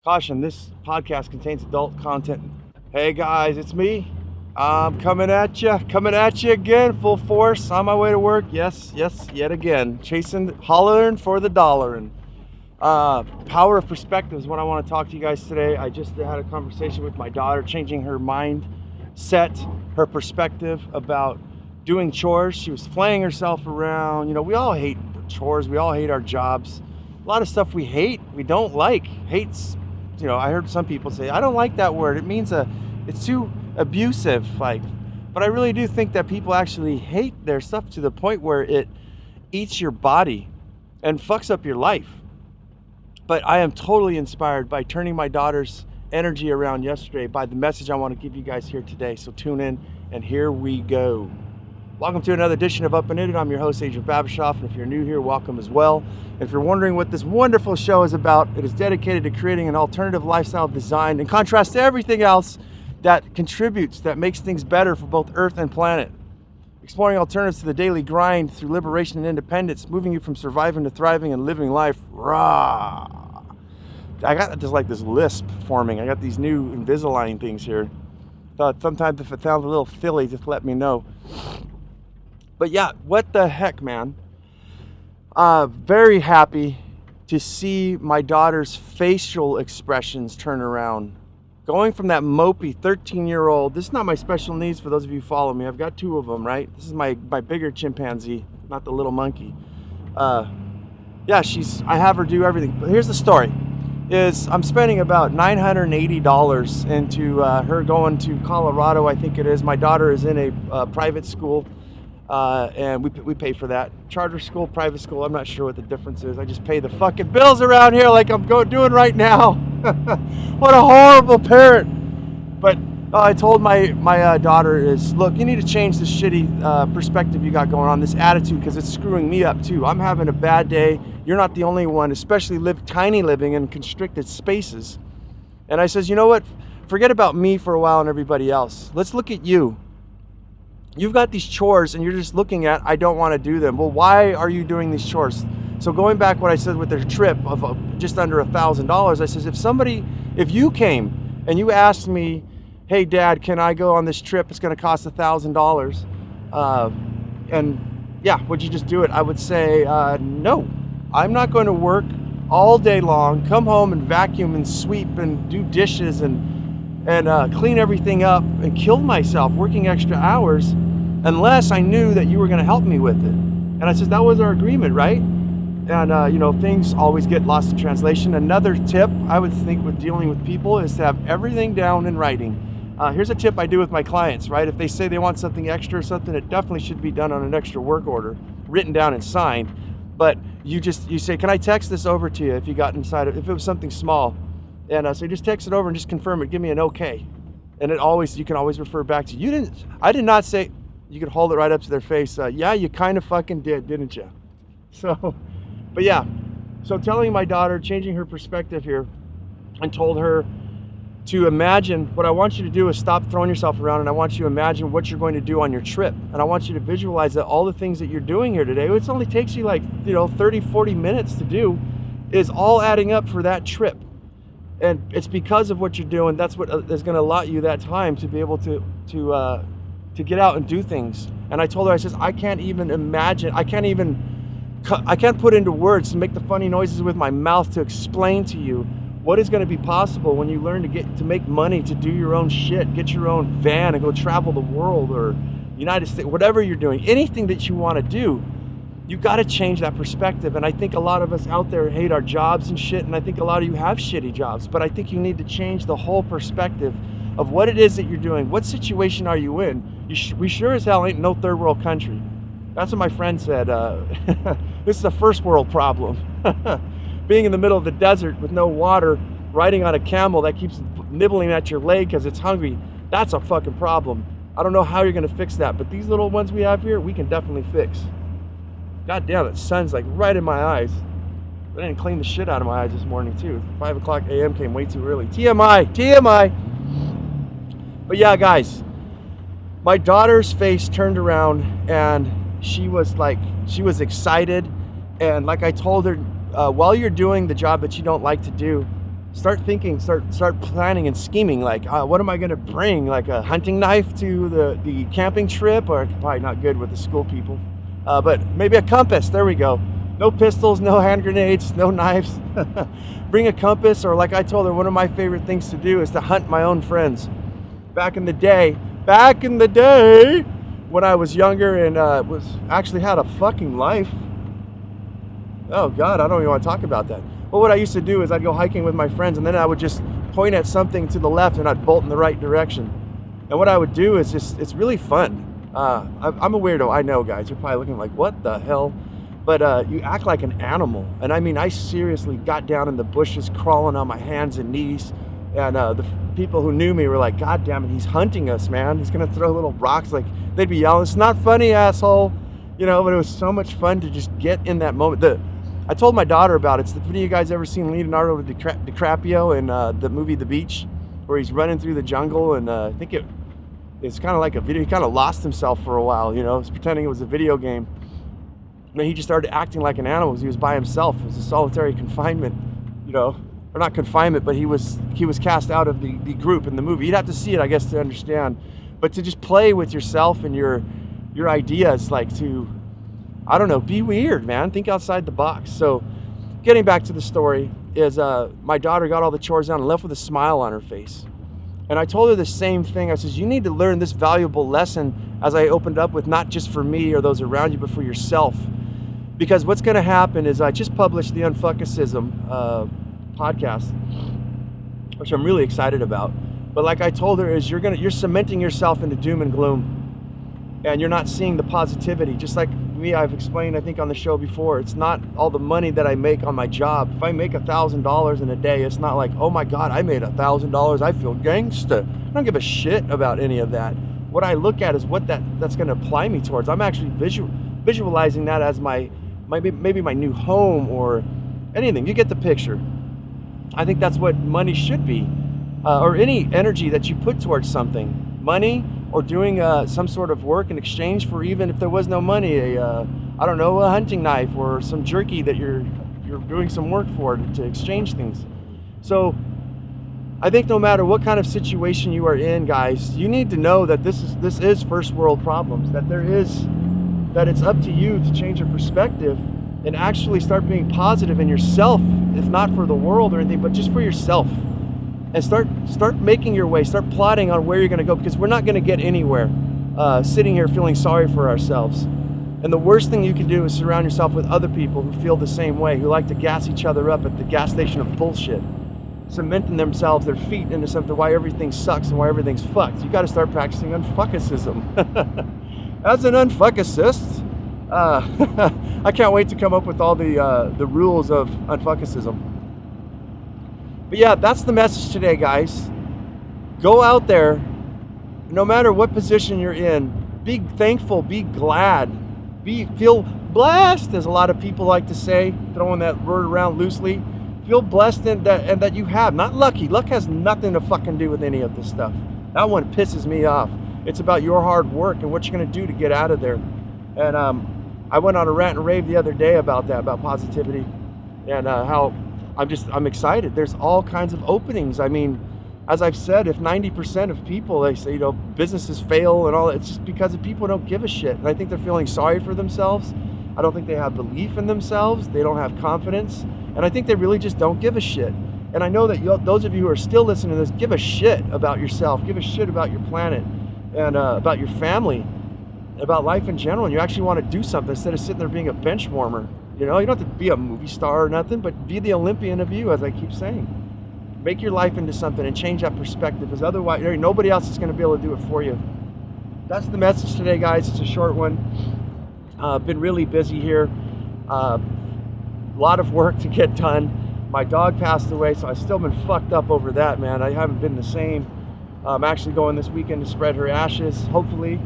Caution, this podcast contains adult content. Hey guys, it's me. I'm coming at you again, full force, on my way to work. Yes, yet again. Hollering for the dollarin'. Power of perspective is what I want to talk to you guys today. I just had a conversation with my daughter, changing her mindset, her perspective about doing chores. She was flaying herself around. You know, we all hate chores. We all hate our jobs. A lot of stuff we hate, we don't like. Hate's, you know, I heard some people say, I don't like that word. It means it's too abusive. But I really do think that people actually hate their stuff to the point where it eats your body and fucks up your life. But I am totally inspired by turning my daughter's energy around yesterday by the message I want to give you guys here today. So tune in, and here we go. Welcome to another edition of Up and In It. I'm your host, Adrian Babishoff, and if you're new here, welcome as well. And if you're wondering what this wonderful show is about, it is dedicated to creating an alternative lifestyle design in contrast to everything else that contributes, that makes things better for both Earth and planet. Exploring alternatives to the daily grind through liberation and independence, moving you from surviving to thriving and living life raw. I got just like this lisp forming. I got these new Invisalign things here. Thought sometimes if it sounds a little silly, just let me know. But yeah, what the heck, man? Very happy to see my daughter's facial expressions turn around. Going from that mopey 13-year-old, this is not my special needs for those of you who follow me. I've got two of them, right? This is my bigger chimpanzee, not the little monkey. Yeah, I have her do everything. But here's the story. I'm spending about $980 into her going to Colorado, I think it is. My daughter is in a private school. And we pay for that. Charter school, private school, I'm not sure what the difference is. I just pay the fucking bills around here like I'm doing right now. What a horrible parent. But I told my daughter is, look, you need to change this shitty perspective you got going on, this attitude, because it's screwing me up too. I'm having a bad day. You're not the only one, especially living in constricted spaces. And I says, you know what? Forget about me for a while and everybody else. Let's look at you. You've got these chores and you're just looking at, I don't want to do them. Well, why are you doing these chores? So going back what I said with their trip of just under $1,000, I says, if you came and you asked me, hey Dad, can I go on this trip? It's going to cost $1,000. And yeah, would you just do it? I would say, no, I'm not going to work all day long, come home and vacuum and sweep and do dishes and clean everything up and kill myself working extra hours unless I knew that you were going to help me with it. And I said, that was our agreement, right? And, things always get lost in translation. Another tip I would think with dealing with people is to have everything down in writing. Here's a tip I do with my clients, right? If they say they want something extra or something, it definitely should be done on an extra work order, written down and signed. But you say, can I text this over to you if you got inside of, if it was something small? And so just text it over and just confirm it. Give me an okay. And you can always refer back to, I did not say, you could hold it right up to their face. Yeah, you kind of fucking did, didn't you? So, but yeah. So telling my daughter, changing her perspective here, and told her to imagine, what I want you to do is stop throwing yourself around, and I want you to imagine what you're going to do on your trip. And I want you to visualize that all the things that you're doing here today, it only takes you 30, 40 minutes to do, is all adding up for that trip. And it's because of what you're doing, that's what is going to allot you that time to be able to get out and do things. And I told her, I says, I can't even imagine, I can't put into words to make the funny noises with my mouth to explain to you what is going to be possible when you learn to make money, to do your own shit, get your own van and go travel the world or United States, whatever you're doing, anything that you want to do. You got to change that perspective. And I think a lot of us out there hate our jobs and shit, and I think a lot of you have shitty jobs, but I think you need to change the whole perspective of what it is that you're doing. What situation are you in? We sure as hell ain't no third world country. That's what my friend said. This is a first world problem. Being in the middle of the desert with no water, riding on a camel that keeps nibbling at your leg because it's hungry, that's a fucking problem. I don't know how you're going to fix that, but these little ones we have here, we can definitely fix. God damn, the sun's like right in my eyes. I didn't clean the shit out of my eyes this morning too. 5 o'clock a.m. came way too early. TMI. But yeah, guys, my daughter's face turned around and she was excited. And like I told her, while you're doing the job that you don't like to do, start thinking, start planning and scheming. Like, what am I going to bring? Like a hunting knife to the camping trip, or probably not good with the school people. But maybe a compass. There we go. No pistols, no hand grenades, no knives. Bring a compass, or like I told her, one of my favorite things to do is to hunt my own friends. Back in the day, when I was younger and was actually had a fucking life. Oh God, I don't even want to talk about that. But what I used to do is I'd go hiking with my friends, and then I would just point at something to the left and I'd bolt in the right direction. And what I would do is it's really fun. I'm a weirdo, I know, guys. You're probably looking like, what the hell? But you act like an animal. And I mean, I seriously got down in the bushes, crawling on my hands and knees. And the people who knew me were like, God damn it, he's hunting us, man. He's gonna throw little rocks. Like, they'd be yelling, it's not funny, asshole. You know, but it was so much fun to just get in that moment. I told my daughter about it. It's the video you guys ever seen Leonardo DiCaprio in the movie The Beach, where he's running through the jungle, and I think it's kind of like a video. He kind of lost himself for a while, you know, he's pretending it was a video game. And then he just started acting like an animal because he was by himself. It was a solitary confinement, you know, or not confinement, but he was cast out of the group in the movie. You'd have to see it, I guess, to understand. But to just play with yourself and your ideas, like to, I don't know, be weird, man. Think outside the box. So getting back to the story is my daughter got all the chores done and left with a smile on her face. And I told her the same thing. I says, you need to learn this valuable lesson, as I opened up with, not just for me or those around you, but for yourself. Because what's going to happen is I just published the Unfuckicism podcast, which I'm really excited about. But like I told her, is you're cementing yourself into doom and gloom, and you're not seeing the positivity. Just like me, I've explained, I think, on the show before, it's not all the money that I make on my job. If I make $1,000 in a day, it's not like, oh my God, I made $1,000, I feel gangsta. I don't give a shit about any of that. What I look at is what that's going to apply me towards. I'm actually visualizing that as maybe my new home or anything. You get the picture. I think that's what money should be, or any energy that you put towards something. Money, or doing some sort of work in exchange for, even if there was no money, I don't know, a hunting knife or some jerky that you're doing some work for to exchange things. So I think no matter what kind of situation you are in, guys, you need to know that this is first world problems, that it's up to you to change your perspective and actually start being positive in yourself, if not for the world or anything, but just for yourself. And start making your way, start plotting on where you're going to go, because we're not going to get anywhere sitting here feeling sorry for ourselves. And the worst thing you can do is surround yourself with other people who feel the same way, who like to gas each other up at the gas station of bullshit, cementing themselves, their feet into something, why everything sucks and why everything's fucked. You got to start practicing unfuckicism. As an unfuckicist, I can't wait to come up with all the rules of unfuckicism. But yeah, that's the message today, guys. Go out there, no matter what position you're in, be thankful, be glad, feel blessed, as a lot of people like to say, throwing that word around loosely. Feel blessed and that you have, not lucky. Luck has nothing to fucking do with any of this stuff. That one pisses me off. It's about your hard work and what you're going to do to get out of there. And I went on a rant and rave the other day about that, about positivity, and how I'm excited. There's all kinds of openings. I mean, as I've said, if 90% of people, they say, you know, businesses fail and all, it's just because the people don't give a shit. And I think they're feeling sorry for themselves. I don't think they have belief in themselves. They don't have confidence. And I think they really just don't give a shit. And I know that those of you who are still listening to this, give a shit about yourself, give a shit about your planet, and about your family, about life in general. And you actually want to do something instead of sitting there being a bench warmer. You know, you don't have to be a movie star or nothing, but be the Olympian of you, as I keep saying. Make your life into something and change that perspective, because otherwise nobody else is going to be able to do it for you. That's the message today, guys. It's a short one. Been really busy here. A lot of work to get done. My dog passed away, so I've still been fucked up over that, man. I haven't been the same. I'm actually going this weekend to spread her ashes, hopefully,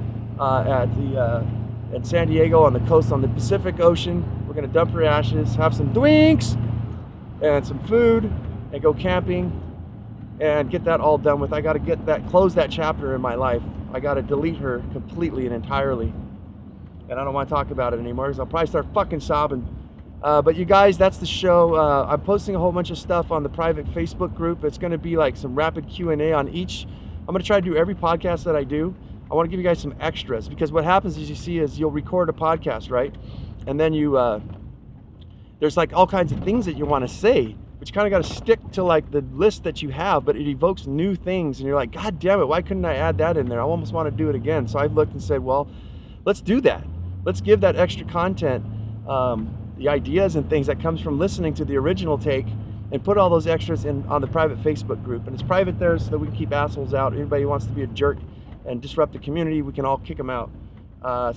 in San Diego on the coast on the Pacific Ocean. We're gonna dump her ashes, have some drinks and some food, and go camping and get that all done with. I gotta close that chapter in my life. I gotta delete her completely and entirely. And I don't want to talk about it anymore, because I'll probably start fucking sobbing But you guys, that's the show. I'm posting a whole bunch of stuff on the private Facebook group. It's going to be like some rapid Q&A on each. I'm going to try to do every podcast that I do. I want to give you guys some extras, because what happens is, you see, is you'll record a podcast, right? And then there's like all kinds of things that you want to say, but you kind of got to stick to like the list that you have, but it evokes new things, and you're like, God damn it, why couldn't I add that in there? I almost want to do it again. So I've looked and said, well, let's do that. Let's give that extra content, the ideas and things that comes from listening to the original take, and put all those extras in on the private Facebook group. And it's private there so that we can keep assholes out. Anybody who wants to be a jerk and disrupt the community, we can all kick them out.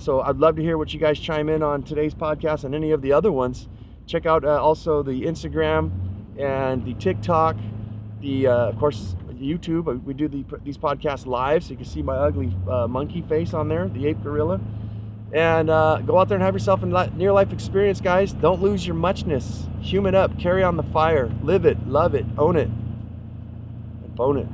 So I'd love to hear what you guys chime in on today's podcast and any of the other ones. Check out also the Instagram and the TikTok, of course, YouTube. We do these podcasts live, so you can see my ugly monkey face on there, the ape gorilla. And go out there and have yourself a near-life experience, guys. Don't lose your muchness. Human up. Carry on the fire. Live it. Love it. Own it. And bone it.